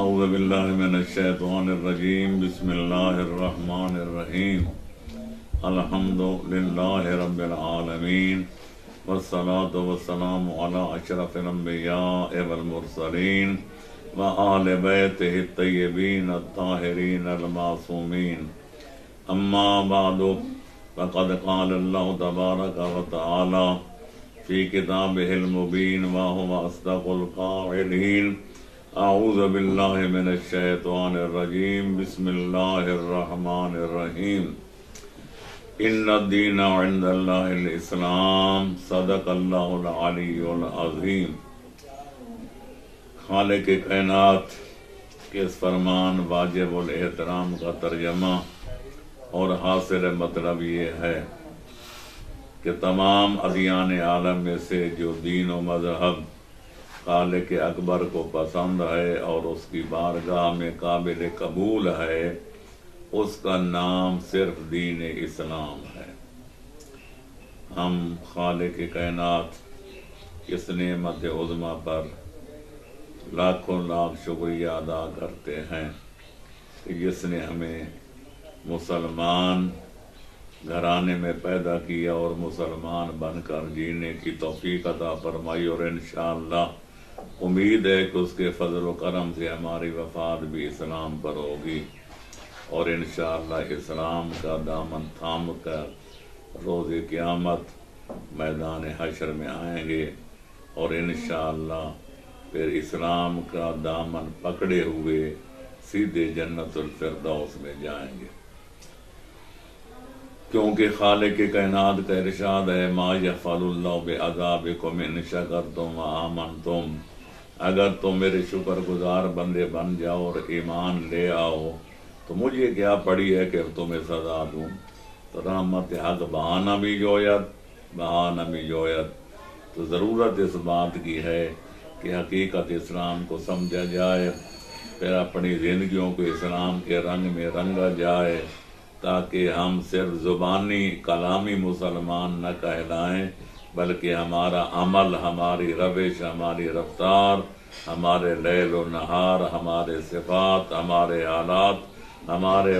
اعوذ باللہ من الشیطان الرجیم بسم اللہ الرحمن الرحیم الحمد للہ رب العالمین والصلاة والسلام علی اشرف الانبیاء والمرسلین وآل بیتہ الطیبین الطاہرین المعصومین اما بعد فقد قال اللہ تبارک وتعالی فی کتابہ المبین وہو اصدق القائلین اعوذ باللہ من الشیطان الرجیم بسم اللہ الرحمن الرحیم ان الدین عند اللہ الاسلام صدق اللہ العلی العظیم۔ خالق کائنات کے اس فرمان واجب الاحترام کا ترجمہ اور حاصل مطلب یہ ہے کہ تمام ادیان عالم میں سے جو دین و مذہب خالق اکبر کو پسند ہے اور اس کی بارگاہ میں قابل قبول ہے، اس کا نام صرف دین اسلام ہے۔ ہم خالق کائنات اس نعمت عظمیٰ پر لاکھوں لاکھ شکریہ ادا کرتے ہیں کہ جس نے ہمیں مسلمان گھرانے میں پیدا کیا اور مسلمان بن کر جینے کی توفیق عطا فرمائی، اور انشاءاللہ امید ہے کہ اس کے فضل و کرم سے ہماری وفات بھی اسلام پر ہوگی، اور انشاءاللہ اسلام کا دامن تھام کر روز قیامت میدان حشر میں آئیں گے، اور انشاءاللہ پھر اسلام کا دامن پکڑے ہوئے سیدھے جنت الفردوس میں جائیں گے، کیونکہ خالق کائنات کا ارشاد ہے ما یفعل اللہ بعذابکم ان شکرتم وآمنتم، اگر تم میرے شکر گزار بندے بن جاؤ اور ایمان لے آؤ تو مجھے کیا پڑی ہے کہ تمہیں سزا دوں۔ تو رحمت حق بہانہ بھی جویت، تو ضرورت اس بات کی ہے کہ حقیقت اسلام کو سمجھا جائے، پھر اپنی زندگیوں کو اسلام کے رنگ میں رنگا جائے، تاکہ ہم صرف زبانی کلامی مسلمان نہ کہلائیں، بلکہ ہمارا عمل، ہماری روش، ہماری رفتار، ہمارے لیل و نہار، ہمارے صفات، ہمارے حالات، ہمارے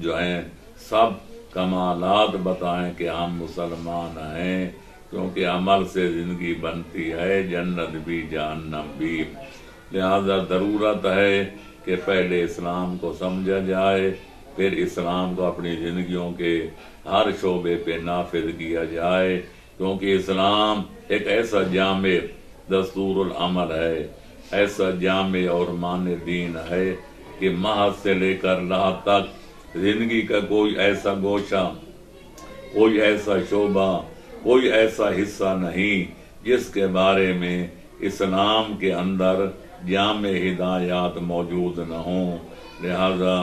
جو ہیں سب کمالات بتائیں کہ ہم مسلمان ہیں، کیونکہ عمل سے زندگی بنتی ہے، جنت بھی جہنم بھی۔ لہذا ضرورت ہے کہ پہلے اسلام کو سمجھا جائے، پھر اسلام کو اپنی زندگیوں کے ہر شعبے پہ نافذ کیا جائے، کیونکہ اسلام ایک ایسا جامع دستور العمل ہے، ایسا جامع اور معنی دین ہے کہ محض سے لے کر لا تک زندگی کا کوئی ایسا گوشہ، کوئی ایسا شعبہ، کوئی ایسا حصہ نہیں جس کے بارے میں اسلام کے اندر جامع ہدایات موجود نہ ہوں۔ لہذا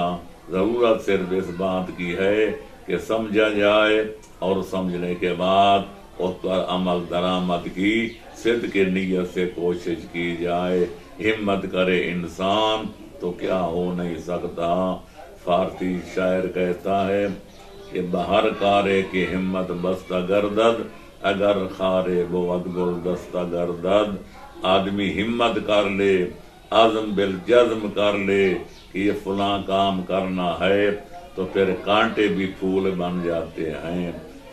ضرورت صرف اس بات کی ہے کہ سمجھا جائے، اور سمجھنے کے بعد اس پر عمل درآمد کی صدق کی نیت سے کوشش کی جائے۔ ہمت کرے انسان تو کیا ہو نہیں سکتا۔ فارسی شاعر کہتا ہے کہ بہر کارے کی ہمت بستہ گردد، اگر خارے بود گل دستہ گردد۔ آدمی ہمت کر لے، عزم بالجزم کر لے کہ یہ فلاں کام کرنا ہے، تو پھر کانٹے بھی پھول بن جاتے ہیں۔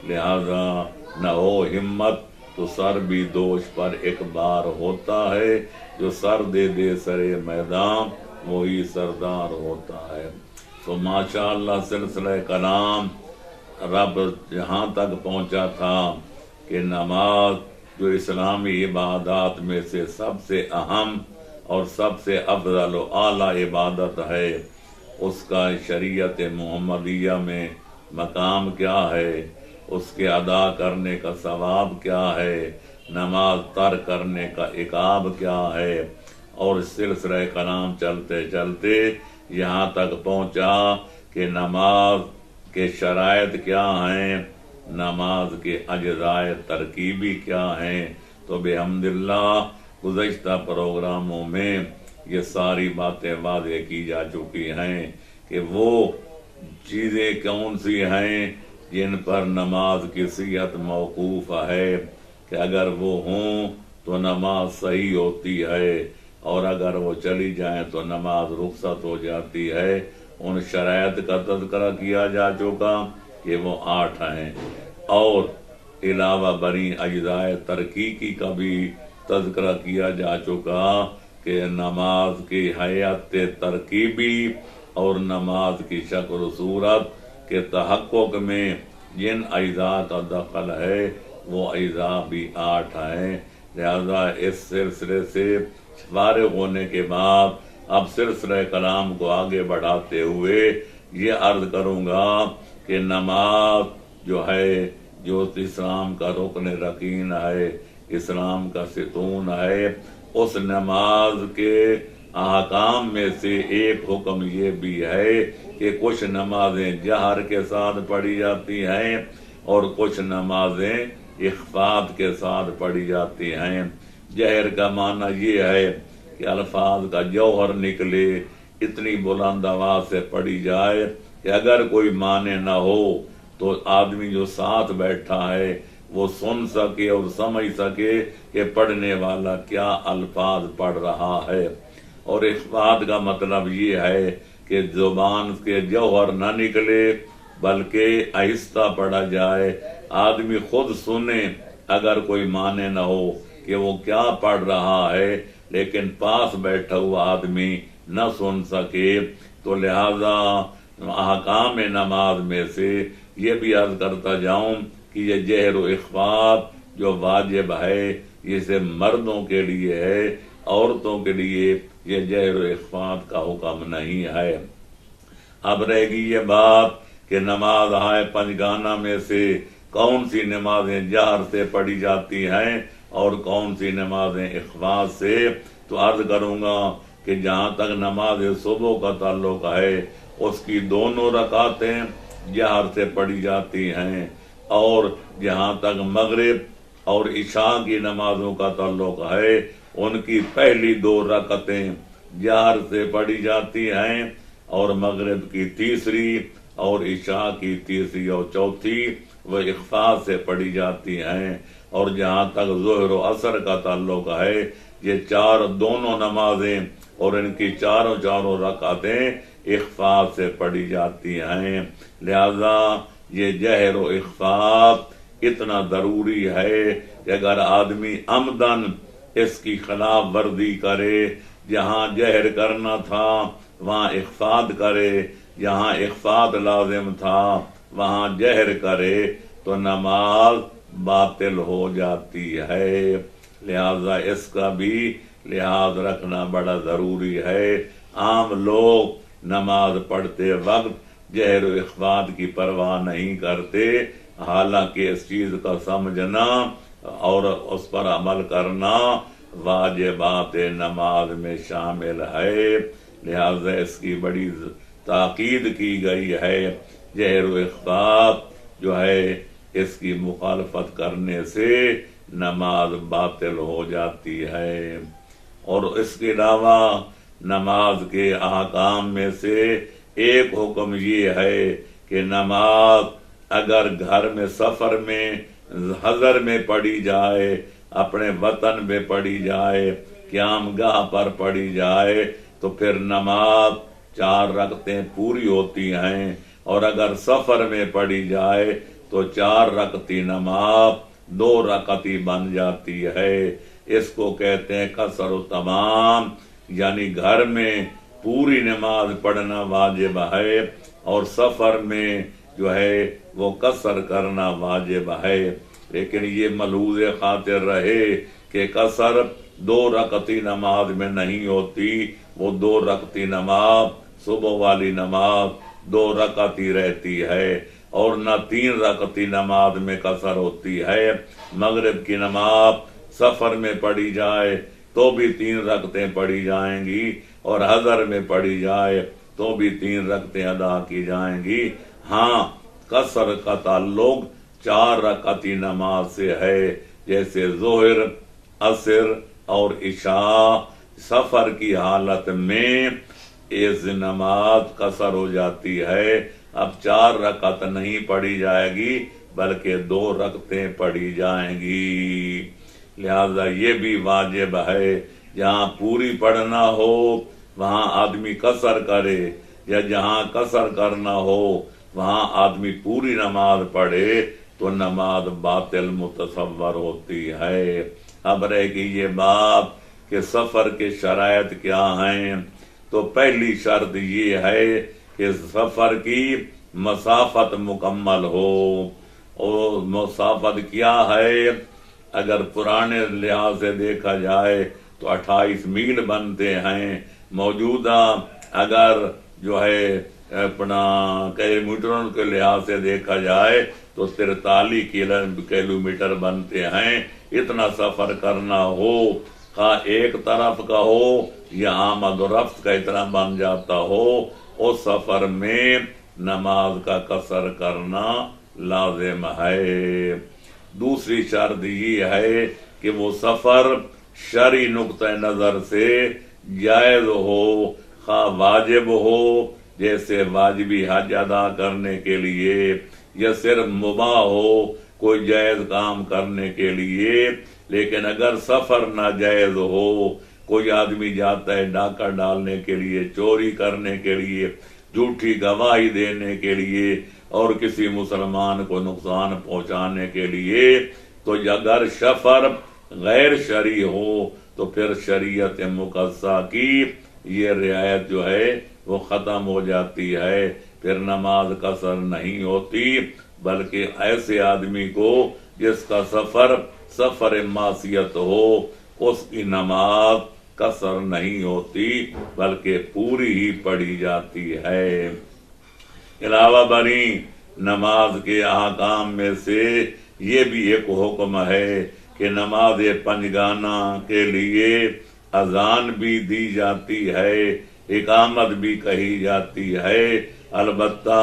لہذا نہ ہو ہمت تو سر بھی دوش پر ایک بار ہوتا ہے، جو سر دے دے سرے میدان وہی سردار ہوتا ہے۔ تو ماشاءاللہ سلسلہ کلام رب جہاں تک پہنچا تھا کہ نماز جو اسلامی عبادات میں سے سب سے اہم اور سب سے افضل و اعلیٰ عبادت ہے، اس کا شریعت محمدیہ میں مقام کیا ہے، اس کے ادا کرنے کا ثواب کیا ہے، نماز ترک کرنے کا عقاب کیا ہے، اور سلسلہ کلام چلتے چلتے یہاں تک پہنچا کہ نماز کے شرائط کیا ہیں، نماز کے اجزائے ترکیبی کیا ہیں۔ تو بحمداللہ گزشتہ پروگراموں میں یہ ساری باتیں واضح کی جا چکی ہیں کہ وہ چیزیں کون سی ہیں جن پر نماز کی صحت موقوف ہے، کہ اگر وہ ہوں تو نماز صحیح ہوتی ہے، اور اگر وہ چلی جائیں تو نماز رخصت ہو جاتی ہے۔ ان شرائط کا تذکرہ کیا جا چکا کہ وہ 8 ہیں، اور علاوہ بری اجزاء ترقیقی کا بھی تذکرہ کیا جا چکا کہ نماز کی حیات ترکیبی اور نماز کی شکل و صورت کے تحقق میں جن اجزاء کا دخل ہے وہ اجزاء بھی 8 ہیں۔ لہذا اس سلسلے سے فارغ ہونے کے بعد اب سلسلہ کلام کو آگے بڑھاتے ہوئے یہ عرض کروں گا کہ نماز جو ہے، جو اسلام کا رکن رکین ہے، اسلام کا ستون ہے، اس نماز کے احکام میں سے ایک حکم یہ بھی ہے کہ کچھ نمازیں جہر کے ساتھ پڑھی جاتی ہیں اور کچھ نمازیں اخفاء کے ساتھ پڑھی جاتی ہیں۔ جہر کا معنی یہ ہے کہ الفاظ کا جوہر نکلے، اتنی بلند آواز سے پڑھی جائے کہ اگر کوئی معنی نہ ہو تو آدمی جو ساتھ بیٹھا ہے وہ سن سکے اور سمجھ سکے کہ پڑھنے والا کیا الفاظ پڑھ رہا ہے۔ اور اخفاء کا مطلب یہ ہے کہ زبان کے جوہر نہ نکلے بلکہ آہستہ پڑھا جائے، آدمی خود سنے اگر کوئی معنی نہ ہو کہ وہ کیا پڑھ رہا ہے، لیکن پاس بیٹھا ہوا آدمی نہ سن سکے۔ تو لہذا احکام نماز میں سے یہ بھی عرض کرتا جاؤں کہ یہ جہر و اخفاء جو واجب ہے یہ صرف مردوں کے لیے ہے، عورتوں کے لیے یہ جہر و اخفاء کا حکم نہیں ہے۔ اب رہ گئی یہ بات کہ نماز ہے پنجگانہ میں سے کون سی نمازیں جہر سے پڑھی جاتی ہیں اور کون سی نمازیں اخفاء سے۔ تو عرض کروں گا کہ جہاں تک نماز صبح کا تعلق ہے اس کی دونوں رکعتیں جہر سے پڑھی جاتی ہیں، اور جہاں تک مغرب اور عشاء کی نمازوں کا تعلق ہے ان کی پہلی 2 رکعتیں جہر سے پڑھی جاتی ہیں، اور مغرب کی تیسری اور عشاء کی تیسری اور چوتھی وہ اخفاء سے پڑھی جاتی ہیں۔ اور جہاں تک ظہر و عصر کا تعلق ہے یہ دونوں نمازیں اور ان کی چاروں رکعتیں اخفاء سے پڑھی جاتی ہیں۔ لہذا یہ جہر و اخفاء اتنا ضروری ہے کہ اگر آدمی عمدن اس کی خلاف ورزی کرے، جہاں جہر کرنا تھا وہاں اخفاء کرے، جہاں اخفاء لازم تھا وہاں جہر کرے تو نماز باطل ہو جاتی ہے۔ لہذا اس کا بھی لحاظ رکھنا بڑا ضروری ہے۔ عام لوگ نماز پڑھتے وقت جہر و اخفاء کی پرواہ نہیں کرتے، حالانکہ اس چیز کا سمجھنا اور اس پر عمل کرنا واجبات نماز میں شامل ہے۔ لہذا اس کی بڑی تاکید کی گئی ہے۔ جہر و اخفاء جو ہے اس کی مخالفت کرنے سے نماز باطل ہو جاتی ہے۔ اور اس کے علاوہ نماز کے احکام میں سے ایک حکم یہ ہے کہ نماز اگر گھر میں سفر میں حضر میں پڑھی جائے، اپنے وطن میں پڑھی جائے، قیام گاہ پر پڑھی جائے تو پھر نماز 4 رکعتیں پوری ہوتی ہیں، اور اگر سفر میں پڑھی جائے تو 4 رکعتی نماز 2 رکعتی بن جاتی ہے۔ اس کو کہتے ہیں قصر و تمام، یعنی گھر میں پوری نماز پڑھنا واجب ہے اور سفر میں جو ہے وہ قصر کرنا واجب ہے۔ لیکن یہ ملحوظ خاطر رہے کہ قصر 2 رکعتی نماز میں نہیں ہوتی، وہ 2 رکعتی نماز صبح والی نماز 2 رکعتی رہتی ہے، اور نہ 3 رکعتی نماز میں قصر ہوتی ہے۔ مغرب کی نماز سفر میں پڑھی جائے تو بھی 3 رکعتیں پڑھی جائیں گی، اور حضر میں پڑھی جائے تو بھی 3 رکعتیں ادا کی جائیں گی۔ ہاں، قصر کا تعلق 4 رکعتی نماز سے ہے، جیسے ظہر، عصر اور عشاء۔ سفر کی حالت میں اس نماز قصر ہو جاتی ہے، اب 4 رکعت نہیں پڑھی جائے گی بلکہ 2 رکعتیں پڑھی جائیں گی۔ لہذا یہ بھی واجب ہے جہاں پوری پڑھنا ہو وہاں آدمی قصر کرے، یا جہاں قصر کرنا ہو وہاں آدمی پوری نماز پڑھے تو نماز باطل متصور ہوتی ہے۔ اب رہ گئی یہ بات کہ سفر کے شرائط کیا ہیں، تو پہلی شرط یہ ہے کہ سفر کی مسافت مکمل ہو۔ اور مسافت کیا ہے؟ اگر پرانے لحاظ سے دیکھا جائے تو 28 میل بنتے ہیں، موجودہ اگر جو ہے اپنا کلومیٹروں کے لحاظ سے دیکھا جائے تو 43 کلومیٹر بنتے ہیں۔ اتنا سفر کرنا ہو، خواہ ایک طرف کا ہو یا آمد و رفت کا اتنا بن جاتا ہو، اس سفر میں نماز کا قصر کرنا لازم ہے۔ دوسری شرط یہ ہے کہ وہ سفر شرعی نقطہ نظر سے جائز ہو، خواہ واجب ہو جیسے واجبی حج ادا کرنے کے لیے، یا صرف مباح ہو کوئی جائز کام کرنے کے لیے۔ لیکن اگر سفر ناجائز ہو، کوئی آدمی جاتا ہے ڈاکہ ڈالنے کے لیے، چوری کرنے کے لیے، جھوٹی گواہی دینے کے لیے، اور کسی مسلمان کو نقصان پہنچانے کے لیے، تو اگر سفر غیر شرعی ہو تو پھر شریعت مقدسہ کی یہ رعایت جو ہے وہ ختم ہو جاتی ہے، پھر نماز قصر نہیں ہوتی، بلکہ ایسے آدمی کو جس کا سفر معصیت ہو اس کی نماز قصر نہیں ہوتی بلکہ پوری ہی پڑھی جاتی ہے۔ علاوہ بری نماز کے احکام میں سے یہ بھی ایک حکم ہے کہ نماز پنجگانہ کے لیے اذان بھی دی جاتی ہے، اقامت بھی کہی جاتی ہے، البتہ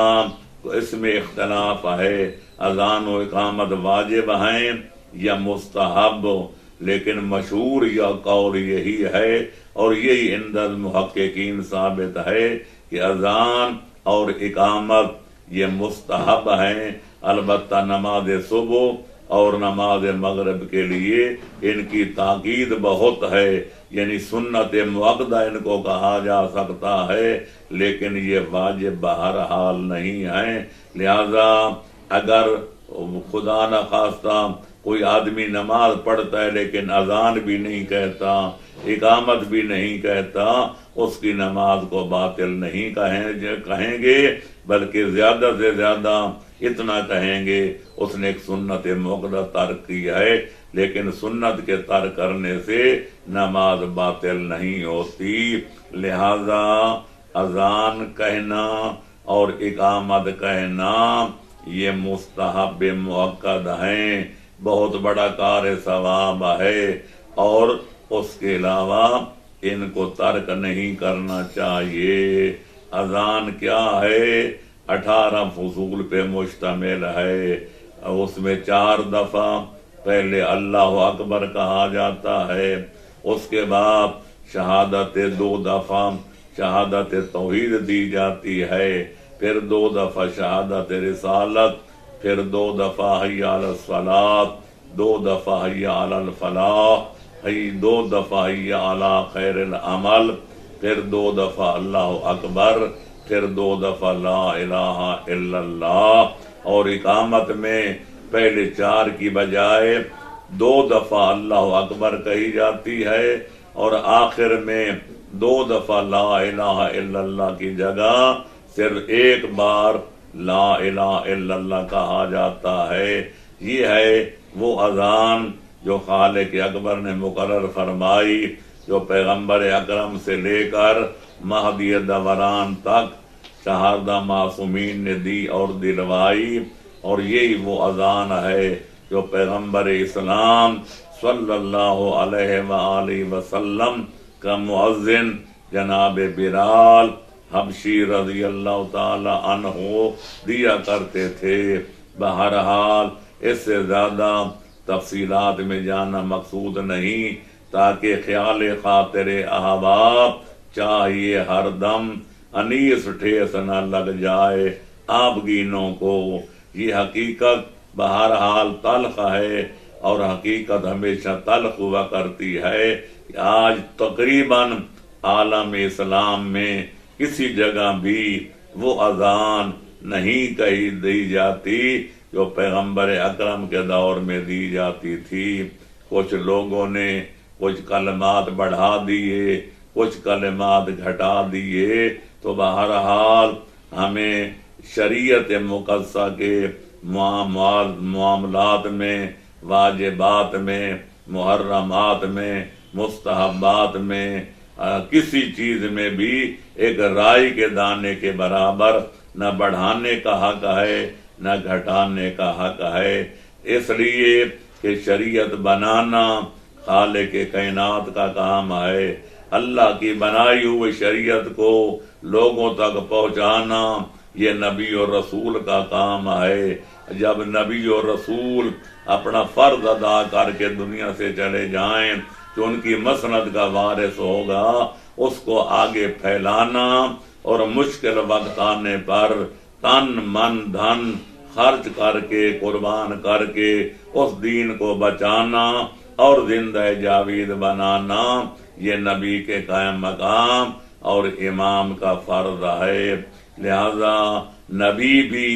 اس میں اختلاف ہے، اذان و اقامت واجب ہیں یا مستحب، لیکن مشہور یا قول یہی ہے اور یہی عند المحققین ثابت ہے کہ اذان اور اقامت یہ مستحب ہیں، البتہ نماز صبح اور نماز مغرب کے لیے ان کی تاکید بہت ہے، یعنی سنت مؤکدہ ان کو کہا جا سکتا ہے، لیکن یہ واجب بہرحال نہیں ہے۔ لہذا اگر خدا نخواستہ کوئی آدمی نماز پڑھتا ہے لیکن اذان بھی نہیں کہتا، اقامت بھی نہیں کہتا، اس کی نماز کو باطل نہیں کہیں گے، بلکہ زیادہ سے زیادہ اتنا کہیں گے اس نے ایک سنت مؤکدہ ترک کی ہے، لیکن سنت کے ترک کرنے سے نماز باطل نہیں ہوتی۔ لہذا اذان کہنا اور اقامت کہنا یہ مستحب مؤکد ہیں، بہت بڑا کار ثواب ہے، اور اس کے علاوہ ان کو ترک نہیں کرنا چاہیے۔ اذان کیا ہے؟ 18 فصول پہ مشتمل ہے، اس میں 4 دفعہ پہلے اللہ اکبر کہا جاتا ہے، اس کے بعد شہادت 2 دفعہ شہادت توحید دی جاتی ہے، پھر 2 دفعہ شہادت رسالت، پھر 2 دفعہ حی علی الصلاۃ، 2 دفعہ حی علی الفلاح، 2 دفعہ حی علی خیر العمل، پھر 2 دفعہ اللہ اکبر، پھر 2 دفعہ لا الہ الا اللہ، اور اقامت میں پہلے 4 کی بجائے 2 دفعہ اللہ اکبر کہی جاتی ہے، اور آخر میں 2 دفعہ لا الہ الا اللہ کی جگہ صرف 1 بار لا الہ الا اللہ کہا جاتا ہے۔ یہ ہے وہ اذان جو خالق اکبر نے مقرر فرمائی، جو پیغمبر اکرم سے لے کر مہدی دوران تک شہادہ معصومین نے دی اور دلوائی، اور یہی وہ اذان ہے جو پیغمبر اسلام صلی اللہ علیہ وآلہ وسلم کا مؤذن جناب بلال حبشی رضی اللہ تعالی عنہ دیا کرتے تھے۔ بہرحال اس سے زیادہ تفصیلات میں جانا مقصود نہیں، تاکہ خیال خاطر احباب چاہیے ہر دم انیس ٹھیس نہ لگ جائے آبگینوں کو۔ یہ حقیقت بہرحال تلخ ہے، اور حقیقت ہمیشہ تلخ ہوا کرتی ہے کہ آج تقریباً عالم اسلام میں کسی جگہ بھی وہ اذان نہیں کہی دی جاتی جو پیغمبر اکرم کے دور میں دی جاتی تھی۔ کچھ لوگوں نے کچھ کلمات بڑھا دیے، کچھ کلمات گھٹا دیے، تو بہرحال ہمیں شریعت مقدسہ کے معاملات میں، واجبات میں، محرمات میں، مستحبات میں، کسی چیز میں بھی ایک رائی کے دانے کے برابر نہ بڑھانے کا حق ہے نہ گھٹانے کا حق ہے، اس لیے کہ شریعت بنانا خالق کائنات کا کام ہے، اللہ کی بنائی ہوئی شریعت کو لوگوں تک پہنچانا یہ نبی اور رسول کا کام ہے۔ جب نبی اور رسول اپنا فرض ادا کر کے دنیا سے چلے جائیں تو ان کی مسند کا وارث ہوگا، اس کو آگے پھیلانا اور مشکل وقت آنے پر تن من دھن خرچ کر کے، قربان کر کے اس دین کو بچانا اور زندہ جاوید بنانا یہ نبی کے قائم مقام اور امام کا فرض ہے۔ لہذا نبی بھی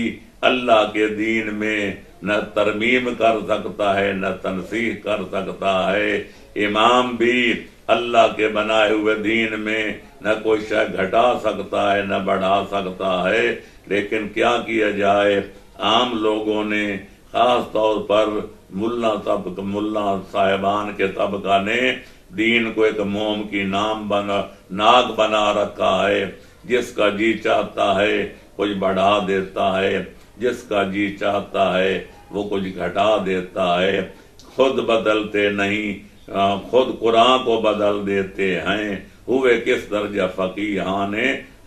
اللہ کے دین میں نہ ترمیم کر سکتا ہے نہ تنسیخ کر سکتا ہے، امام بھی اللہ کے بنائے ہوئے دین میں نہ کوئی شے گھٹا سکتا ہے نہ بڑھا سکتا ہے۔ لیکن کیا کیا جائے، عام لوگوں نے، خاص طور پر ملا صاحبان کے طبقہ نے دین کو ایک موم کی ناک بنا رکھا ہے، جس کا جی چاہتا ہے کچھ بڑھا دیتا ہے، جس کا جی چاہتا ہے وہ کچھ گھٹا دیتا ہے، خود بدلتے نہیں، خود قرآن کو بدل دیتے ہیں۔ ہوئے کس درجہ فقیہان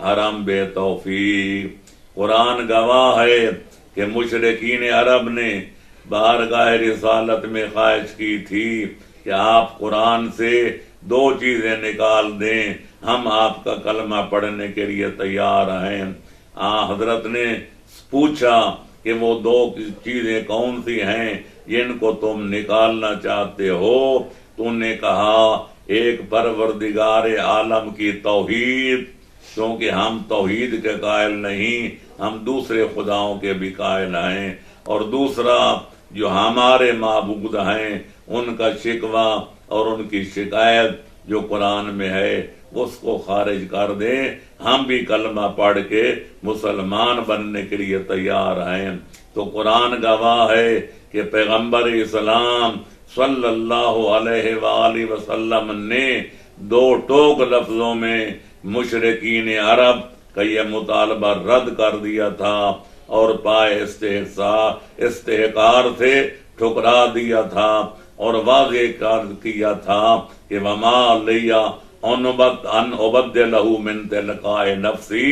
حرم بے توفیق۔ قرآن گواہ ہے کہ مشرکین عرب نے بارگاہ رسالت میں خواہش کی تھی کہ آپ قرآن سے دو چیزیں نکال دیں، ہم آپ کا کلمہ پڑھنے کے لیے تیار ہیں۔ حضرت نے پوچھا کہ وہ دو چیزیں کون سی ہیں جن کو تم نکالنا چاہتے ہو؟ تو نے کہا ایک پروردگار عالم کی توحید، کیونکہ ہم توحید کے قائل نہیں، ہم دوسرے خداؤں کے بھی قائل ہیں، اور دوسرا جو ہمارے معبود ہیں ان کا شکوہ اور ان کی شکایت جو قرآن میں ہے اس کو خارج کر دیں، ہم بھی کلمہ پڑھ کے مسلمان بننے کے لیے تیار ہیں۔ تو قرآن گواہ ہے کہ پیغمبر اسلام صلی اللہ علیہ وآلہ وسلم نے دو ٹوک لفظوں میں مشرکین عرب کا یہ مطالبہ رد کر دیا تھا اور پائے استحقار سے ٹھکرا دیا تھا اور واضح کیا تھا کہ وما لیا ان ابدلہ من تلقاء نفسی،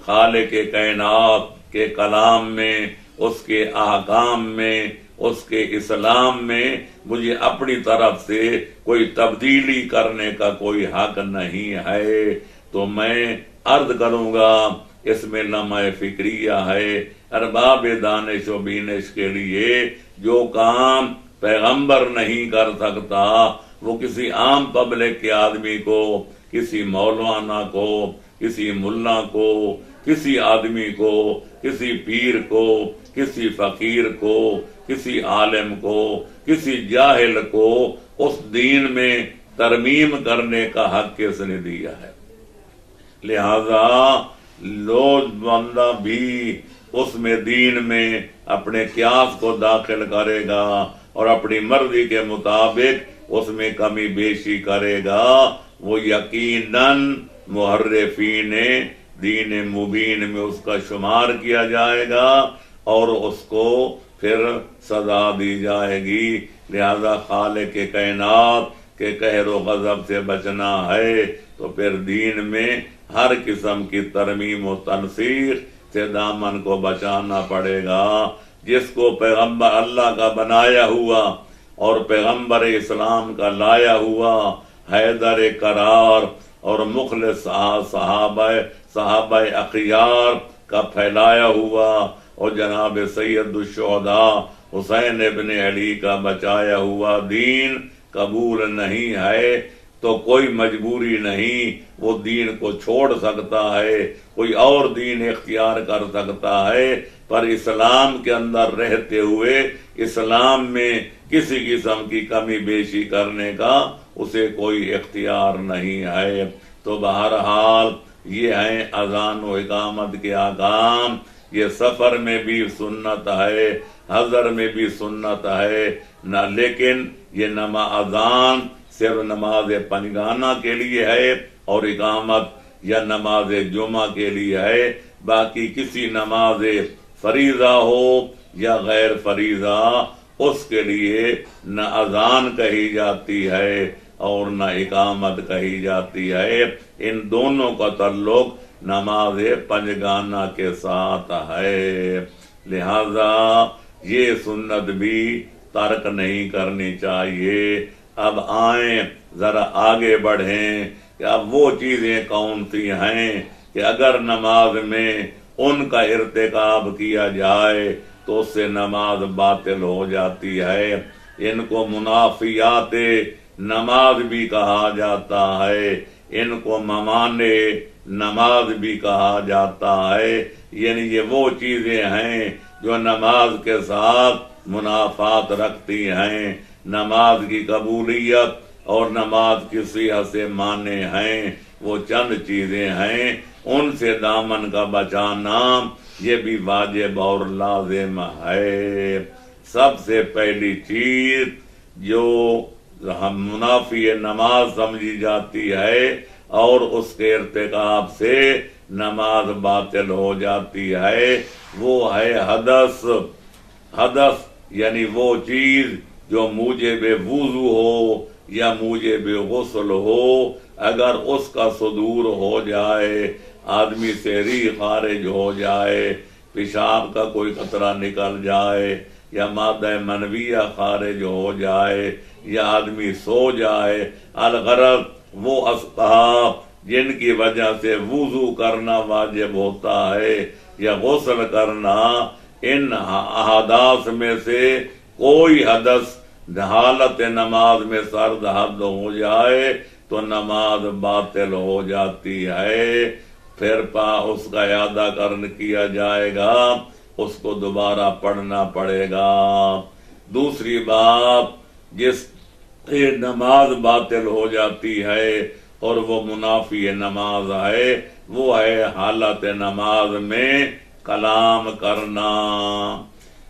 خالق کائنات کے کلام میں، اس کے احکام میں، اس کے اسلام میں مجھے اپنی طرف سے کوئی تبدیلی کرنے کا کوئی حق نہیں ہے۔ تو میں عرض کروں گا، اس میں لمحہ فکریہ ہے ارباب دانش و بینش کے لیے، جو کام پیغمبر نہیں کر سکتا وہ کسی عام پبلک کے آدمی کو، کسی مولانا کو، کسی ملا کو، کسی آدمی کو، کسی پیر کو، کسی فقیر کو، کسی عالم کو، کسی جاہل کو اس دین میں ترمیم کرنے کا حق کس نے دیا ہے؟ لہذا لوگ بندہ بھی اس میں دین میں اپنے قیاس کو داخل کرے گا اور اپنی مرضی کے مطابق اس میں کمی بیشی کرے گا، وہ یقیناً محرفین دین مبین میں اس کا شمار کیا جائے گا اور اس کو پھر سزا دی جائے گی۔ لہذا خالق کائنات کے قہر و غضب سے بچنا ہے تو پھر دین میں ہر قسم کی ترمیم و تنسیخ سے دامن کو بچانا پڑے گا۔ جس کو پیغمبر اللہ کا بنایا ہوا اور پیغمبر اسلام کا لایا ہوا حیدر قرار اور مخلص صحابہ اخیار کا پھیلایا ہوا اور جناب سید الشہداء حسین ابن علی کا بچایا ہوا دین قبول نہیں ہے تو کوئی مجبوری نہیں، وہ دین کو چھوڑ سکتا ہے، کوئی اور دین اختیار کر سکتا ہے، پر اسلام کے اندر رہتے ہوئے اسلام میں کسی قسم کی کمی بیشی کرنے کا اسے کوئی اختیار نہیں ہے۔ تو بہرحال یہ ہیں اذان و اقامت کے احکام۔ یہ سفر میں بھی سنت ہے، حضر میں بھی سنت ہے نہ، لیکن یہ اذان صرف نماز پنجگانہ کے لیے ہے اور اقامت یا نماز جمعہ کے لیے ہے۔ باقی کسی نماز فریضہ ہو یا غیر فریضہ، اس کے لیے نہ اذان کہی جاتی ہے اور نہ اقامت کہی جاتی ہے۔ ان دونوں کا تعلق نماز پنجگانہ کے ساتھ ہے، لہذا یہ سنت بھی ترک نہیں کرنی چاہیے۔ اب آئیں ذرا آگے بڑھیں کہ اب وہ چیزیں کون سی ہیں کہ اگر نماز میں ان کا ارتکاب کیا جائے تو اس سے نماز باطل ہو جاتی ہے۔ ان کو منافیات نماز بھی کہا جاتا ہے، ان کو ممانے نماز بھی کہا جاتا ہے، یعنی یہ وہ چیزیں ہیں جو نماز کے ساتھ منافات رکھتی ہیں۔ نماز کی قبولیت اور نماز کی صحت سے مانے ہیں، وہ چند چیزیں ہیں، ان سے دامن کا بچانا یہ بھی واجب اور لازم ہے۔ سب سے پہلی چیز جو منافی نماز سمجھی جاتی ہے اور اس کے ارتکاب سے نماز باطل ہو جاتی ہے، وہ ہے حدث۔ حدث یعنی وہ چیز جو موجب وضو ہو یا موجب غسل ہو، اگر اس کا صدور ہو جائے، آدمی سے ریح خارج ہو جائے، پیشاب کا کوئی قطرہ نکل جائے یا مادہ منویہ خارج ہو جائے یا آدمی سو جائے، الغرض وہ اسباب جن کی وجہ سے وضو کرنا واجب ہوتا ہے یا غسل کرنا، ان احداث میں سے کوئی حدث حالت نماز میں سرد حد ہو جائے تو نماز باطل ہو جاتی ہے۔ پھر اس کا اعادہ کیا جائے گا، اس کو دوبارہ پڑھنا پڑے گا۔ دوسری بات، جس سے نماز باطل ہو جاتی ہے اور وہ منافی نماز ہے، وہ ہے حالت نماز میں کلام کرنا،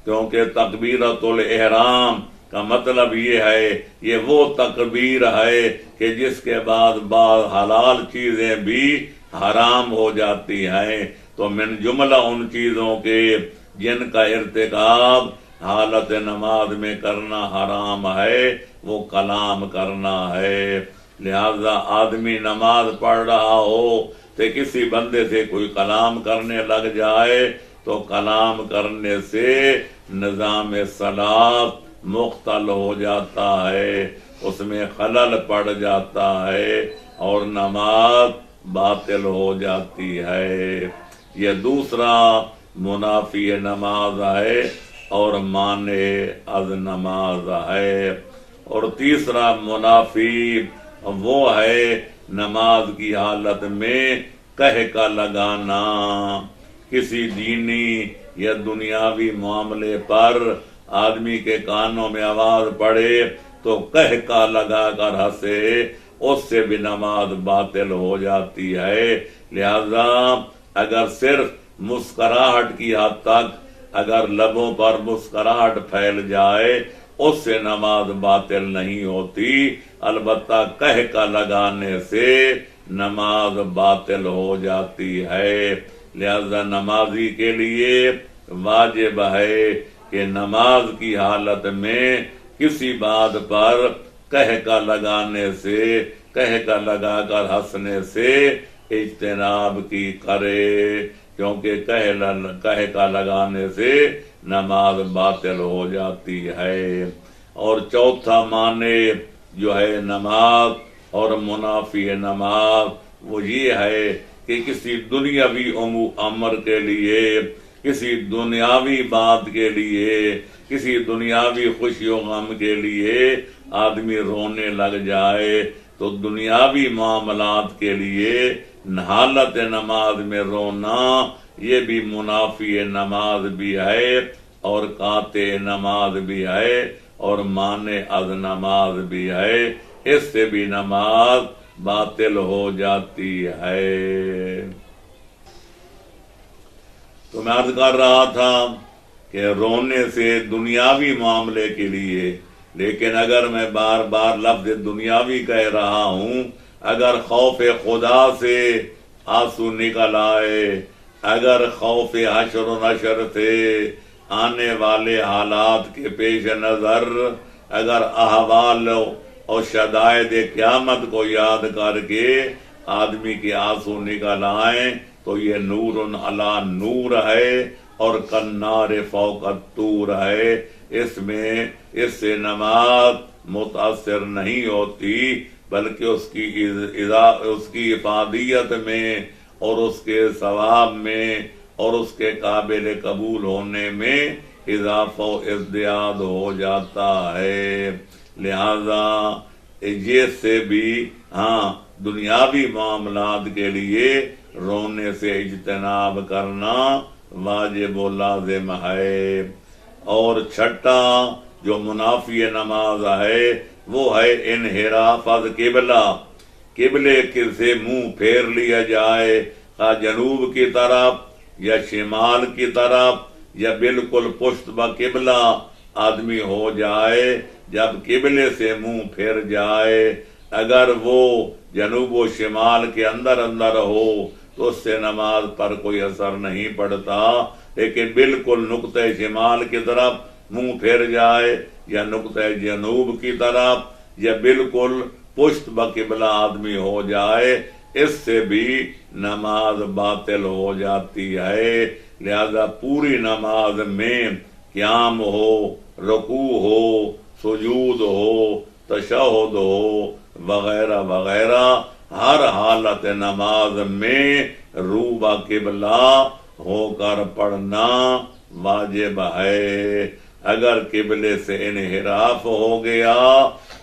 کیونکہ تکبیرۃ الاحرام کا مطلب یہ ہے، یہ وہ تکبیر ہے کہ جس کے بعد بعض حلال چیزیں بھی حرام ہو جاتی ہیں، تو من جملہ ان چیزوں کے جن کا ارتکاب حالت نماز میں کرنا حرام ہے وہ کلام کرنا ہے۔ لہذا آدمی نماز پڑھ رہا ہو تو کسی بندے سے کوئی کلام کرنے لگ جائے تو کلام کرنے سے نظام صلاۃ مختل ہو جاتا ہے، اس میں خلل پڑ جاتا ہے اور نماز باطل ہو جاتی ہے۔ یہ دوسرا منافی نماز ہے اور مانع از نماز ہے۔ اور تیسرا منافی وہ ہے نماز کی حالت میں کہہ کا لگانا، کسی دینی یا دنیاوی معاملے پر آدمی کے کانوں میں آواز پڑے تو کہہ کا لگا کر ہنسے، اس سے بھی نماز باطل ہو جاتی ہے۔ لہذا اگر صرف مسکراہٹ کی حد تک اگر لبوں پر مسکراہٹ پھیل جائے اس سے نماز باطل نہیں ہوتی، البتہ کہہ کا لگانے سے نماز باطل ہو جاتی ہے۔ لہذا نمازی کے لیے واجب ہے کہ نماز کی حالت میں کسی بات پر کہہ کا لگانے سے، کہہ کا لگا کر ہنسنے سے اجتناب کی کرے، کیونکہ کہہ کا لگانے سے نماز باطل ہو جاتی ہے۔ اور چوتھا معنی جو ہے نماز اور منافی نماز وہ یہ ہے کہ کسی دنیاوی امر کے لیے، کسی دنیاوی بات کے لیے، کسی دنیاوی خوشی و غم کے لیے آدمی رونے لگ جائے تو دنیاوی معاملات کے لیے حالت نماز میں رونا یہ بھی منافی نماز بھی ہے اور قاطع نماز بھی ہے اور مانع از نماز بھی ہے، اس سے بھی نماز باطل ہو جاتی ہے۔ تو میں عرض کر رہا تھا کہ رونے سے دنیاوی معاملے کے لیے، لیکن اگر میں بار بار لفظ دنیاوی کہہ رہا ہوں، اگر خوف خدا سے آنسو نکل آئے، اگر خوف حشر و نشر سے آنے والے حالات کے پیش نظر اگر احوال اور شدائد قیامت کو یاد کر کے آدمی کے آنسو نکل آئیں تو یہ نور علی نور ہے اور کنار فوق الطور ہے، اس سے نماز متاثر نہیں ہوتی، بلکہ اس کی افادیت میں اور اس کے ثواب میں اور اس کے قابل قبول ہونے میں اضافہ و ازدیاد ہو جاتا ہے۔ لہذا یہ سے بھی دنیاوی معاملات کے لیے رونے سے اجتناب کرنا واجب و لازم ہے۔ اور چھٹا جو منافی نماز ہے وہ ہے انحراف از قبلہ، قبلے سے منہ پھیر لیا جائے، جنوب کی طرف یا شمال کی طرف یا بالکل پشت بقبلہ آدمی ہو جائے، جب قبلے سے منہ پھر جائے، اگر وہ جنوب و شمال کے اندر ہو تو اس سے نماز پر کوئی اثر نہیں پڑتا، لیکن بالکل نقطہ شمال کی طرف منہ پھر جائے یا نقطہ جنوب کی طرف یا بالکل پشت بقبلہ آدمی ہو جائے، اس سے بھی نماز باطل ہو جاتی ہے۔ لہذا پوری نماز میں قیام ہو، رکوع ہو، سجود ہو، تشہد ہو وغیرہ وغیرہ، ہر حالت نماز میں رو قبلہ ہو کر پڑھنا واجب ہے۔ اگر قبلے سے انحراف ہو گیا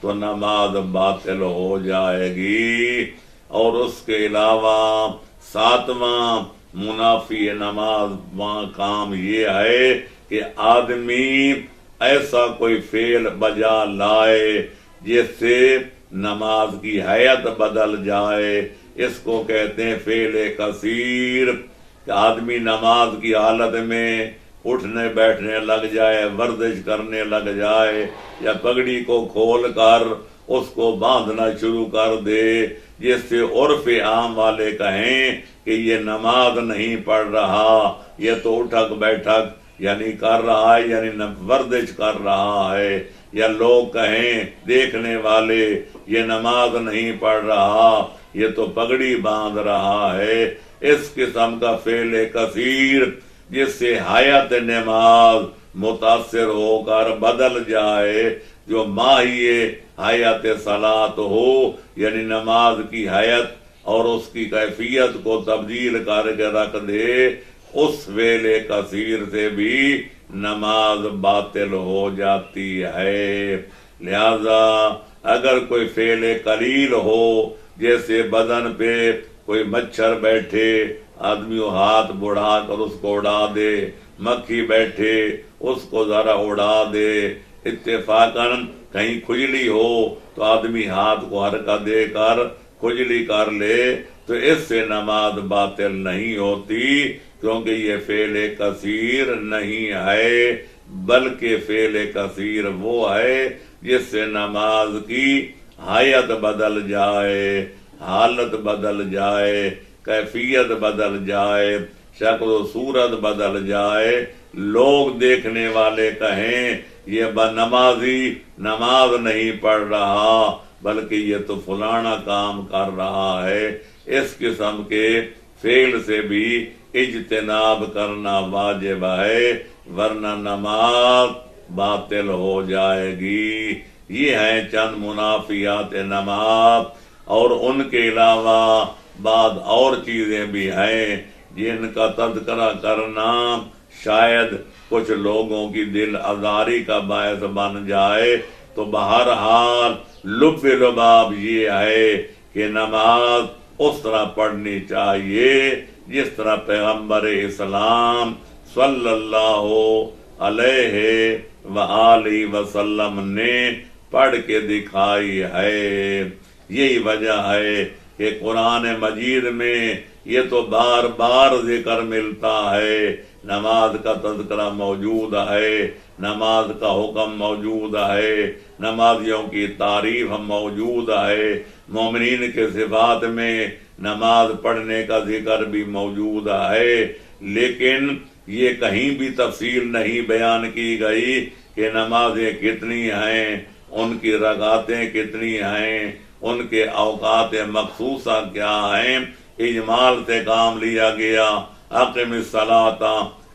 تو نماز باطل ہو جائے گی۔ اور اس کے علاوہ ساتواں منافی نماز کام یہ ہے کہ آدمی ایسا کوئی فعل بجا لائے جس سے نماز کی حیت بدل جائے، اس کو کہتے ہیں فعل کثیر، کہ آدمی نماز کی حالت میں اٹھنے بیٹھنے لگ جائے، ورزش کرنے لگ جائے، یا پگڑی کو کھول کر اس کو باندھنا شروع کر دے، جس سے عرف عام والے کہیں کہ یہ نماز نہیں پڑھ رہا، یہ تو اٹھک بیٹھک یعنی کر رہا ہے، یعنی ورزش کر رہا ہے، یا لوگ کہیں دیکھنے والے یہ نماز نہیں پڑھ رہا، یہ تو پگڑی باندھ رہا ہے۔ اس قسم کا فعل کثیر جس سے حیات نماز متاثر ہو کر بدل جائے، جو ماہی حیات صلاۃ ہو، یعنی نماز کی حیات اور اس کی کیفیت کو تبدیل کر کے رکھ دے، اس فعل کثیر سے بھی نماز باطل ہو جاتی ہے۔ لہذا اگر کوئی فعل قلیل ہو، جیسے بدن پہ کوئی مچھر بیٹھے، آدمی ہاتھ بڑھا کر اس کو اڑا دے، مکھی بیٹھے اس کو ذرا اڑا دے، اتفاقاً کہیں کھجلی ہو تو آدمی ہاتھ کو حرکت دے کر کھجلی کر لے، تو اس سے نماز باطل نہیں ہوتی، کیونکہ یہ فعل کثیر نہیں ہے، بلکہ فعل کثیر وہ ہے جس سے نماز کی حیت بدل جائے، حالت بدل جائے، کیفیت بدل جائے، شکل و صورت بدل جائے، لوگ دیکھنے والے کہیں یہ نمازی نماز نہیں پڑھ رہا، بلکہ یہ تو فلانا کام کر رہا ہے۔ اس قسم کے فعل سے بھی اجتناب کرنا واجب ہے، ورنہ نماز باطل ہو جائے گی۔ یہ ہیں چند منافیات نماز، اور ان کے علاوہ بعض اور چیزیں بھی ہیں جن کا تذکرہ کرنا شاید کچھ لوگوں کی دل آزاری کا باعث بن جائے، تو بہرحال لب لباب یہ ہے کہ نماز اس طرح پڑھنی چاہیے جس طرح پیغمبر اسلام صلی اللہ علیہ وآلہ وسلم نے پڑھ کے دکھائی ہے۔ یہی وجہ ہے کہ قرآن مجید میں یہ تو بار بار ذکر ملتا ہے، نماز کا تذکرہ موجود ہے، نماز کا حکم موجود ہے، نمازیوں کی تعریف موجود ہے، مومنین کے صفات میں نماز پڑھنے کا ذکر بھی موجود ہے، لیکن یہ کہیں بھی تفصیل نہیں بیان کی گئی کہ نمازیں کتنی ہیں، ان کی رکعتیں کتنی ہیں، ان کے اوقات مخصوصہ کیا ہیں۔ اجمال سے کام لیا گیا، اقم الصلاۃ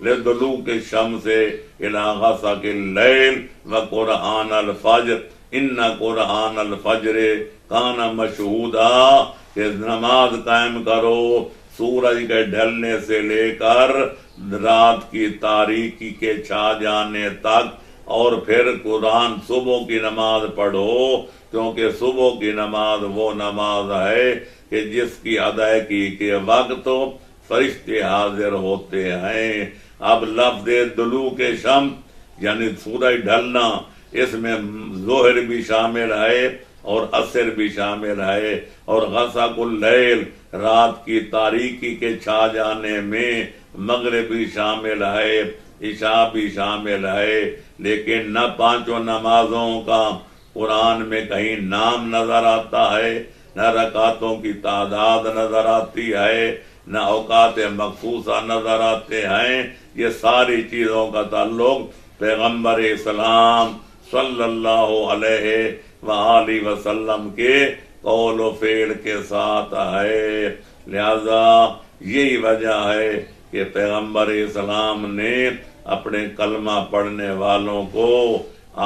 لدلوک الشمس الی غسق اللیل وقرآن الفجر ان قرآن الفجر کان مشہودا، کہ نماز قائم کرو سورج کے ڈھلنے سے لے کر رات کی تاریکی کے چھا جانے تک، اور پھر قرآن صبح کی نماز پڑھو، کیونکہ صبح کی نماز وہ نماز ہے کہ جس کی ادائیگی کے وقت فرشتے حاضر ہوتے ہیں۔ اب لفظ دلوک شمس یعنی سورج ڈھلنا، اس میں ظہر بھی شامل ہے اور عصر بھی شامل ہے، اور غسق اللیل رات کی تاریکی کے چھا جانے میں مغرب بھی شامل ہے، عشاء بھی شامل ہے، لیکن نہ پانچوں نمازوں کا قرآن میں کہیں نام نظر آتا ہے، نہ رکعتوں کی تعداد نظر آتی ہے، نہ اوقات مخصوصہ نظر آتے ہیں۔ یہ ساری چیزوں کا تعلق پیغمبر اسلام صلی اللہ علیہ وآلہ وسلم کے قول و فعل کے ساتھ ہے۔ لہذا یہی وجہ ہے کہ پیغمبر اسلام نے اپنے کلمہ پڑھنے والوں کو،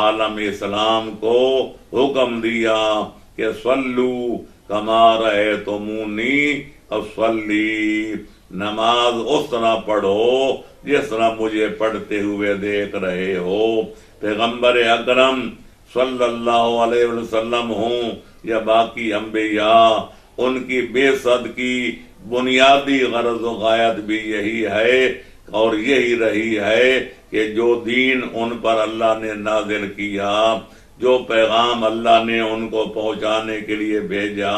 عالم اسلام کو حکم دیا کہ صلو کما رأیتمونی اصلی، نماز اس طرح پڑھو جس طرح مجھے پڑھتے ہوئے دیکھ رہے ہو۔ پیغمبر اکرم صلی اللہ علیہ وسلم ہوں یا باقی انبیاء، ان کی بے صد کی بنیادی غرض و غایت بھی یہی ہے اور یہی رہی ہے کہ جو دین ان پر اللہ نے نازل کیا، جو پیغام اللہ نے ان کو پہنچانے کے لیے بھیجا،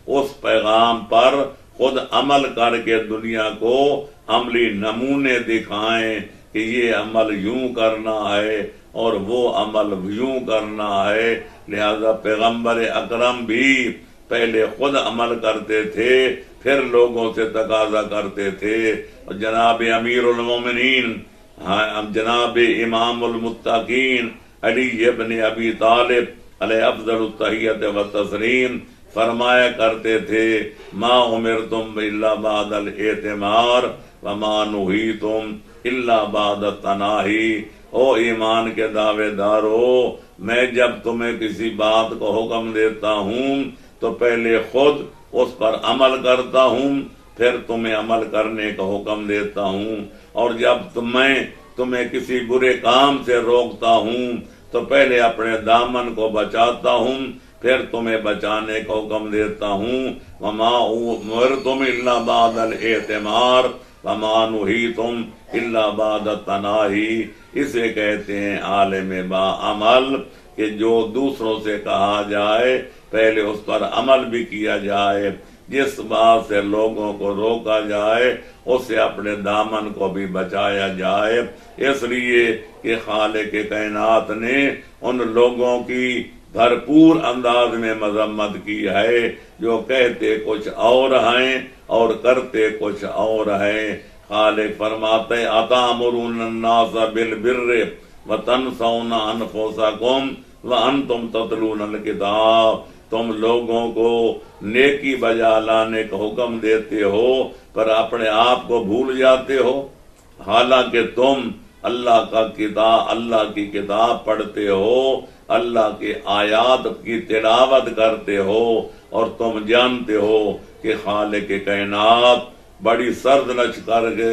اس پیغام پر خود عمل کر کے دنیا کو عملی نمونے دکھائیں کہ یہ عمل یوں کرنا ہے اور وہ عمل یوں کرنا ہے۔ لہذا پیغمبر اکرم بھی پہلے خود عمل کرتے تھے، پھر لوگوں سے تقاضا کرتے تھے۔ اور جناب امیر المومنین، جناب امام المتقین علی ابن ابی طالب علیہ افضل التحیت و تسلیم فرمایا کرتے تھے، ما امرتم الا بعد الاعتمار وما نہیتم الا بعد التناہی۔ او ایمان کے دعوے دارو، میں جب تمہیں کسی بات کو حکم دیتا ہوں تو پہلے خود اس پر عمل کرتا ہوں، پھر تمہیں عمل کرنے کا حکم دیتا ہوں، اور جب میں تمہیں کسی برے کام سے روکتا ہوں تو پہلے اپنے دامن کو بچاتا ہوں، پھر تمہیں بچانے کا حکم دیتا ہوں۔ وما امرتم الا بعد الاعتمار وما نہیتم الا بعد التناہی۔ اسے کہتے ہیں عالم با عمل، کہ جو دوسروں سے کہا جائے پہلے اس پر عمل بھی کیا جائے، جس بات سے لوگوں کو روکا جائے اس سے اپنے دامن کو بھی بچایا جائے۔ اس لیے کہ خالق کائنات نے ان لوگوں کی بھرپور انداز میں مذمت کی ہے جو کہتے کچھ اور ہیں اور کرتے کچھ اور ہیں۔ خالق فرماتے اتامرون الناس بالبر وتنسون انفسکم وانتم تتلون الکتاب، تم لوگوں کو نیکی بجا لانے کا حکم دیتے ہو پر اپنے آپ کو بھول جاتے ہو، حالانکہ تم اللہ کا کتاب، اللہ کی کتاب پڑھتے ہو، اللہ کی آیات کی تلاوت کرتے ہو، اور تم جانتے ہو کہ خالق کائنات بڑی سرزنش کر کے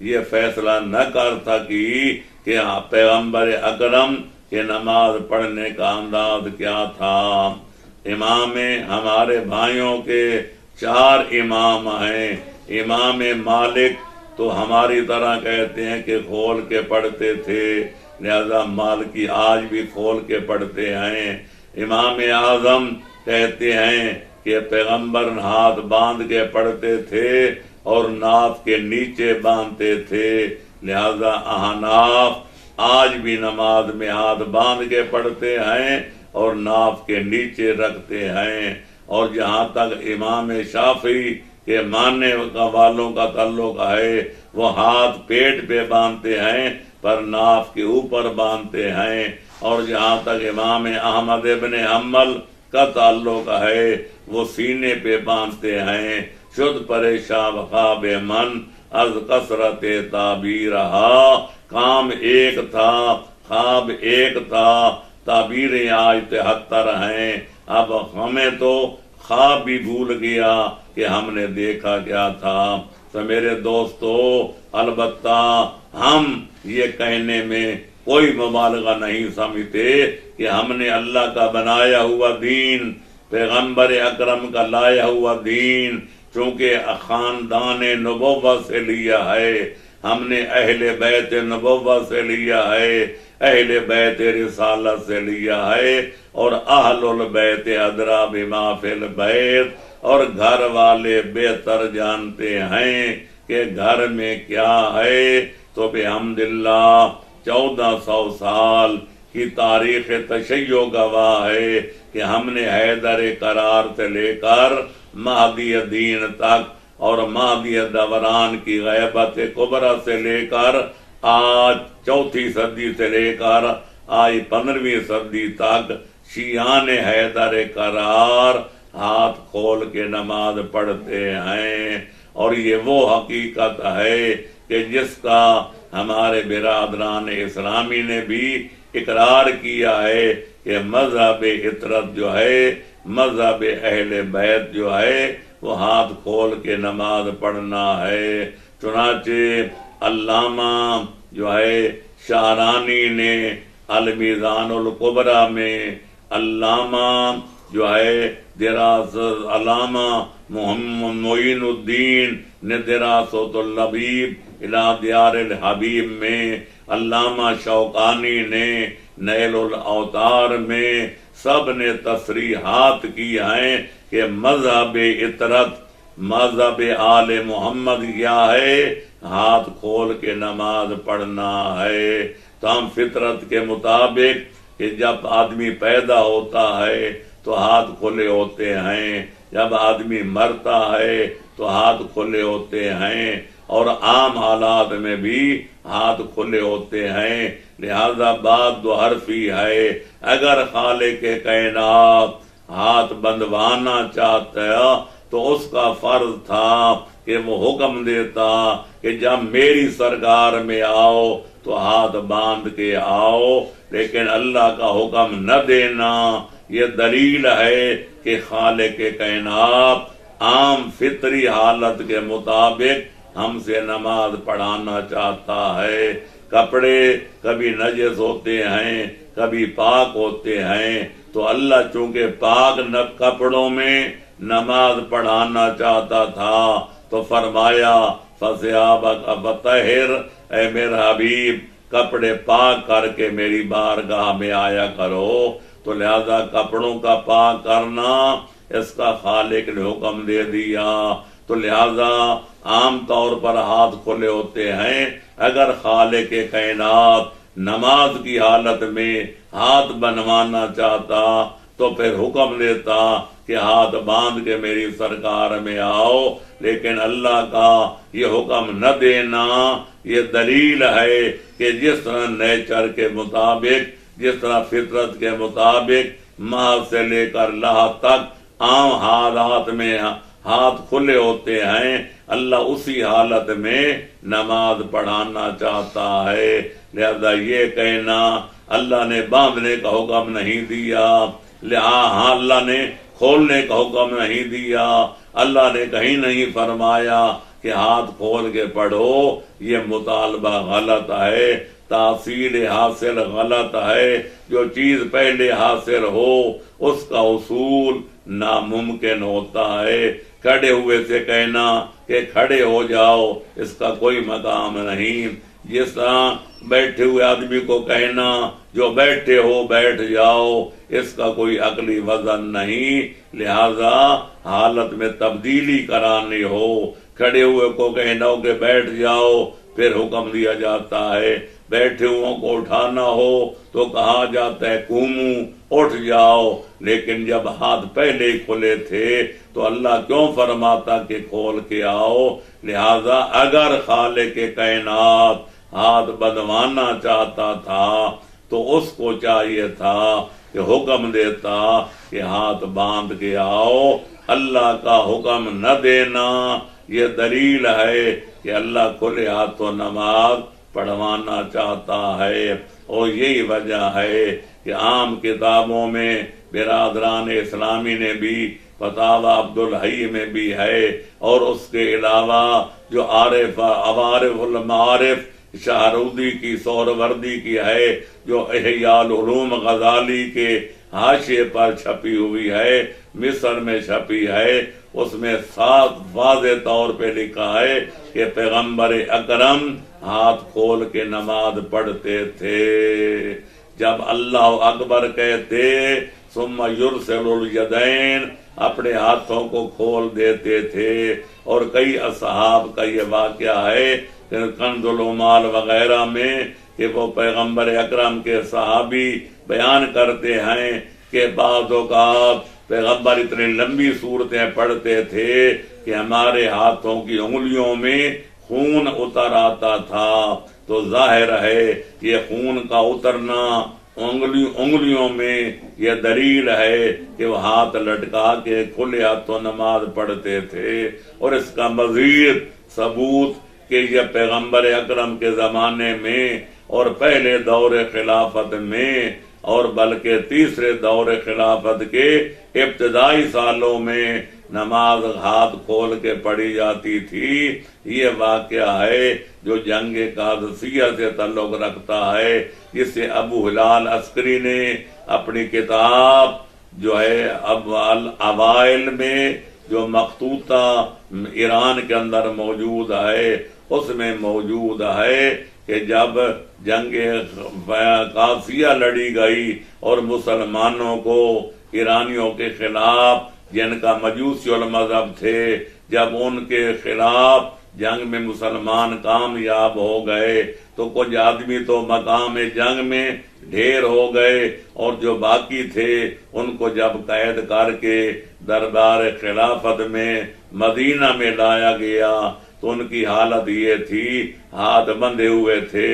یہ فیصلہ نہ کر سکی کہ پیغمبر اکرم کے نماز پڑھنے کا انداز کیا تھا۔ امام ہمارے بھائیوں کے 4 امام ہیں۔ امام مالک تو ہماری طرح کہتے ہیں کہ کھول کے پڑھتے تھے، لہذا مالکی آج بھی کھول کے پڑھتے ہیں۔ امام اعظم کہتے ہیں کہ پیغمبر ہاتھ باندھ کے پڑھتے تھے اور ناف کے نیچے باندھتے تھے، لہذا احناف آج بھی نماز میں ہاتھ باندھ کے پڑھتے ہیں اور ناف کے نیچے رکھتے ہیں۔ اور جہاں تک امام شافعی کے ماننے والوں کا تعلق ہے، وہ ہاتھ پیٹ پہ باندھتے ہیں پر ناف کے اوپر باندھتے ہیں۔ اور جہاں تک امام احمد ابن حنبل کا تعلق ہے، وہ سینے پہ باندھتے ہیں۔ شد پریشان خواب من از کثرت تعبیرہا، کام ایک تھا خواب ایک تھا، تعبیریں آج 73 ہیں۔ اب ہمیں تو خواب بھی بھول گیا کہ ہم نے دیکھا کیا تھا۔ تو میرے دوستو، البتہ ہم یہ کہنے میں کوئی مبالغہ نہیں سمجھتے کہ ہم نے اللہ کا بنایا ہوا دین، پیغمبر اکرم کا لایا ہوا دین، چونکہ خاندان نبوت سے لیا ہے، ہم نے اہل بیت نبوت سے لیا ہے، اہل بیت رسالت سے لیا ہے، اور اہل البیت ادری بما فی البیت، اور گھر والے بہتر جانتے ہیں کہ گھر میں کیا ہے۔ تو بحمداللہ 1400 سال کی تاریخ تشیع گواہ ہے کہ ہم نے حیدر قرار سے لے کر مہدی دین تک، اور مہدی دوران کی غیبت کبریٰ سے لے کر آج 4تھی صدی سے لے کر آج 15ویں صدی تک شیعان حیدر قرار ہاتھ کھول کے نماز پڑھتے ہیں۔ اور یہ وہ حقیقت ہے کہ جس کا ہمارے برادران اسلامی نے بھی اقرار کیا ہے کہ مذہب عطرت جو ہے، مذہب اہل بیت جو ہے، وہ ہاتھ کھول کے نماز پڑھنا ہے۔ چنانچہ علامہ جو ہے شاہرانی نے المیزان الکبریٰ میں، علامہ جو ہے دراست، علامہ محمد معین الدین نے دراست اللبیب الی دیار الحبیب میں، علامہ شوقانی نے نیل الاوتار میں، سب نے تصریحات کی ہیں کہ مذہب عطرت، مذہب آل محمد کیا ہے؟ ہاتھ کھول کے نماز پڑھنا ہے۔ تو ہم فطرت کے مطابق کہ جب آدمی پیدا ہوتا ہے تو ہاتھ کھلے ہوتے ہیں، جب آدمی مرتا ہے تو ہاتھ کھلے ہوتے ہیں، اور عام حالات میں بھی ہاتھ کھلے ہوتے ہیں۔ لہذا بات دو حرفی ہے، اگر خالق کائنات ہاتھ بندوانا چاہتا تو اس کا فرض تھا کہ وہ حکم دیتا کہ جب میری سرکار میں آؤ تو ہاتھ باندھ کے آؤ، لیکن اللہ کا حکم نہ دینا یہ دلیل ہے کہ خالق کائنات عام فطری حالت کے مطابق ہم سے نماز پڑھانا چاہتا ہے۔ کپڑے کبھی نجس ہوتے ہیں، کبھی پاک ہوتے ہیں، تو اللہ چونکہ پاک کپڑوں میں نماز پڑھانا چاہتا تھا تو فرمایا فَثِيَابَكَ فَطَهِّرْ، اے میرا حبیب کپڑے پاک کر کے میری بارگاہ میں آیا کرو۔ تو لہذا کپڑوں کا پاک کرنا اس کا خالق نے حکم دے دیا۔ تو لہذا عام طور پر ہاتھ کھلے ہوتے ہیں، اگر خالق کائنات نماز کی حالت میں ہاتھ بنوانا چاہتا تو پھر حکم دیتا کہ ہاتھ باندھ کے میری سرکار میں آؤ، لیکن اللہ کا یہ حکم نہ دینا یہ دلیل ہے کہ جس طرح نیچر کے مطابق، جس طرح فطرت کے مطابق ماہ سے لے کر لاہ تک عام حالات میں ہاتھ کھلے ہوتے ہیں، اللہ اسی حالت میں نماز پڑھانا چاہتا ہے۔ لہذا یہ کہنا اللہ نے باندھنے کا حکم نہیں دیا، اللہ نے کھولنے کا حکم نہیں دیا، اللہ نے کہیں نہیں فرمایا کہ ہاتھ کھول کے پڑھو، یہ مطالبہ غلط ہے، تحصیل حاصل غلط ہے، جو چیز پہلے حاصل ہو اس کا حصول ناممکن ہوتا ہے۔ کھڑے ہوئے سے کہنا کہ کھڑے ہو جاؤ، اس کا کوئی مقام نہیں۔ جس طرح بیٹھے ہوئے آدمی کو کہنا جو بیٹھے ہو بیٹھ جاؤ، اس کا کوئی عقلی وزن نہیں۔ لہذا حالت میں تبدیلی کرانی ہو، کھڑے ہوئے کو کہنا ہو کہ بیٹھ جاؤ، پھر حکم دیا جاتا ہے۔ بیٹھے ہوئے کو اٹھانا ہو تو کہا جاتا ہے قوموا، اٹھ جاؤ۔ لیکن جب ہاتھ پہلے ہی کھلے تھے تو اللہ کیوں فرماتا کہ کھول کے آؤ؟ لہذا اگر خالق کائنات ہاتھ بدوانا چاہتا تھا تو اس کو چاہیے تھا کہ حکم دیتا کہ ہاتھ باندھ کے آؤ۔ اللہ کا حکم نہ دینا یہ دلیل ہے کہ اللہ کھلے ہاتھوں نماز پڑھوانا چاہتا ہے۔ اور یہی وجہ ہے کہ عام کتابوں میں برادران اسلامی نے بھی، فتاوی عبدالحی میں بھی ہے، اور اس کے علاوہ جو عوارف المعارف شاہرودی کی سہروردی کی ہے، جو احیاء العلوم غزالی کے حاشیے پر چھپی ہوئی ہے، مصر میں چھپی ہے، اس میں صاف واضح طور پہ لکھا ہے کہ پیغمبر اکرم ہاتھ کھول کے نماز پڑھتے تھے۔ جب اللہ اکبر کہتے ثم یرسل الیدین، اپنے ہاتھوں کو کھول دیتے تھے۔ اور کئی اصحاب کا یہ واقعہ ہے کنز العمال وغیرہ میں کہ وہ پیغمبر اکرم کے صحابی بیان کرتے ہیں کہ بعض اوقات پیغمبر اتنی لمبی صورتیں پڑھتے تھے کہ ہمارے ہاتھوں کی انگلیوں میں خون اتر آتا تھا۔ تو ظاہر ہے یہ خون کا اترنا انگلیوں میں یہ دلیل ہے کہ وہ ہاتھ لٹکا کے کھلے ہاتھوں نماز پڑھتے تھے۔ اور اس کا مزید ثبوت کہ یہ پیغمبر اکرم کے زمانے میں اور پہلے دور خلافت میں اور بلکہ تیسرے دور خلافت کے ابتدائی سالوں میں نماز ہاتھ کھول کے پڑھی جاتی تھی۔ یہ واقعہ ہے جو جنگ قادسیہ سے تعلق رکھتا ہے، جسے ابو ہلال عسکری نے اپنی کتاب جو ہے اوائل میں جو مخطوطہ ایران کے اندر موجود ہے اس میں موجود ہے کہ جب جنگ قادسیہ لڑی گئی اور مسلمانوں کو ایرانیوں کے خلاف جن کا مجوسی المذہب تھے، جب ان کے خلاف جنگ میں مسلمان کامیاب ہو گئے تو کچھ آدمی تو مقام جنگ میں ڈھیر ہو گئے، اور جو باقی تھے ان کو جب قید کر کے دربار خلافت میں مدینہ میں لایا گیا تو ان کی حالت یہ تھی، ہاتھ بندھے ہوئے تھے،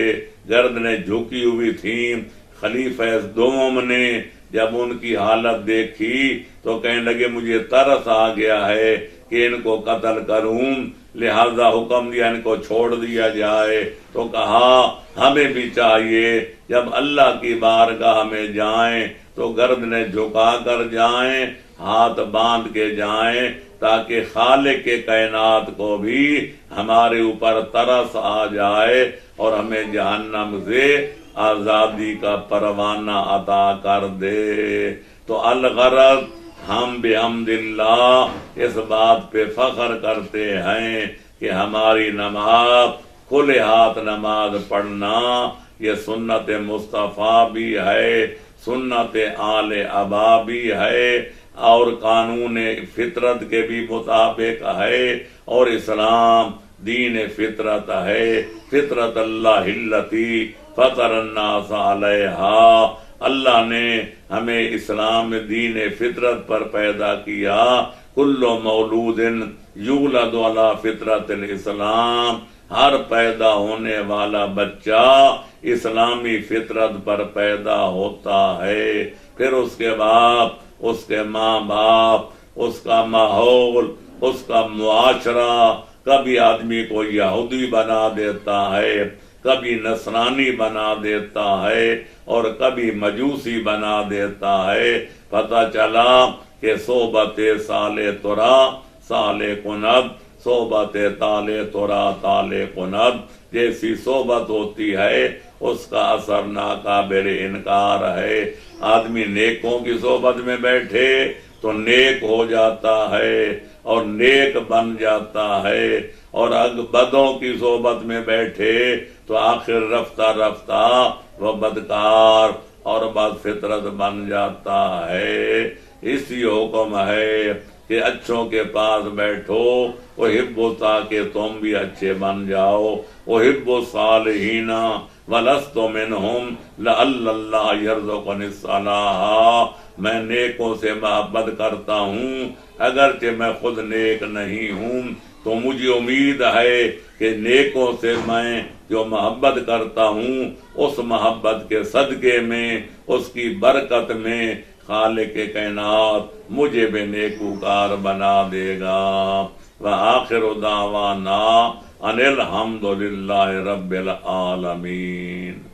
گردنیں جھکی ہوئی تھیں۔ خلیفہ دوم نے جب ان کی حالت دیکھی تو کہنے لگے مجھے ترس آ گیا ہے کہ ان کو قتل کروں، لہذا حکم دیا ان کو چھوڑ دیا جائے۔ تو کہا ہمیں بھی چاہیے جب اللہ کی بارگاہ میں جائیں تو گردنیں جھکا کر جائیں، ہاتھ باندھ کے جائیں، تاکہ خالق کے کائنات کو بھی ہمارے اوپر ترس آ جائے اور ہمیں جہنم سے آزادی کا پروانہ عطا کر دے۔ تو الغرض ہم بحمد اللہ اس بات پہ فخر کرتے ہیں کہ ہماری نماز کھلے ہاتھ نماز پڑھنا یہ سنت مصطفیٰ بھی ہے، سنت آل ابا بھی ہے، اور قانون فطرت کے بھی مطابق ہے، اور اسلام دین فطرت ہے، فطرت اللہ التی فطر الناس علیہا۔ اللہ نے ہمیں اسلام دین فطرت پر پیدا کیا، کل مولود یولد علی فطرت الاسلام، ہر پیدا ہونے والا بچہ اسلامی فطرت پر پیدا ہوتا ہے۔ پھر اس کے بعد اس کے ماں باپ، اس کا ماحول، اس کا معاشرہ کبھی آدمی کو یہودی بنا دیتا ہے، کبھی نصرانی بنا دیتا ہے، اور کبھی مجوسی بنا دیتا ہے۔ پتہ چلا کہ صحبت سال ترا سال کنب، صحبت تالے تورا تالے کند، جیسی صحبت ہوتی ہے اس کا اثر ناقابل انکار ہے۔ آدمی نیکوں کی صحبت میں بیٹھے تو نیک ہو جاتا ہے اور نیک بن جاتا ہے، اور اگر بدوں کی صحبت میں بیٹھے تو آخر رفتہ رفتہ وہ بدکار اور بد فطرت بن جاتا ہے۔ اسی حکم ہے کہ اچھوں کے پاس بیٹھو، احبوا تاکہ تم بھی اچھے بن جاؤ، احب الصالحین ولست منہم لعل اللہ یرزقنی الصلاح، میں نیکوں سے محبت کرتا ہوں اگرچہ میں خود نیک نہیں ہوں، تو مجھے امید ہے کہ نیکوں سے میں جو محبت کرتا ہوں اس محبت کے صدقے میں، اس کی برکت میں خالق کائنات مجھے بھی نیکوکار بنا دے گا۔ وآخر دعوانا ان الحمد للہ رب العالمین۔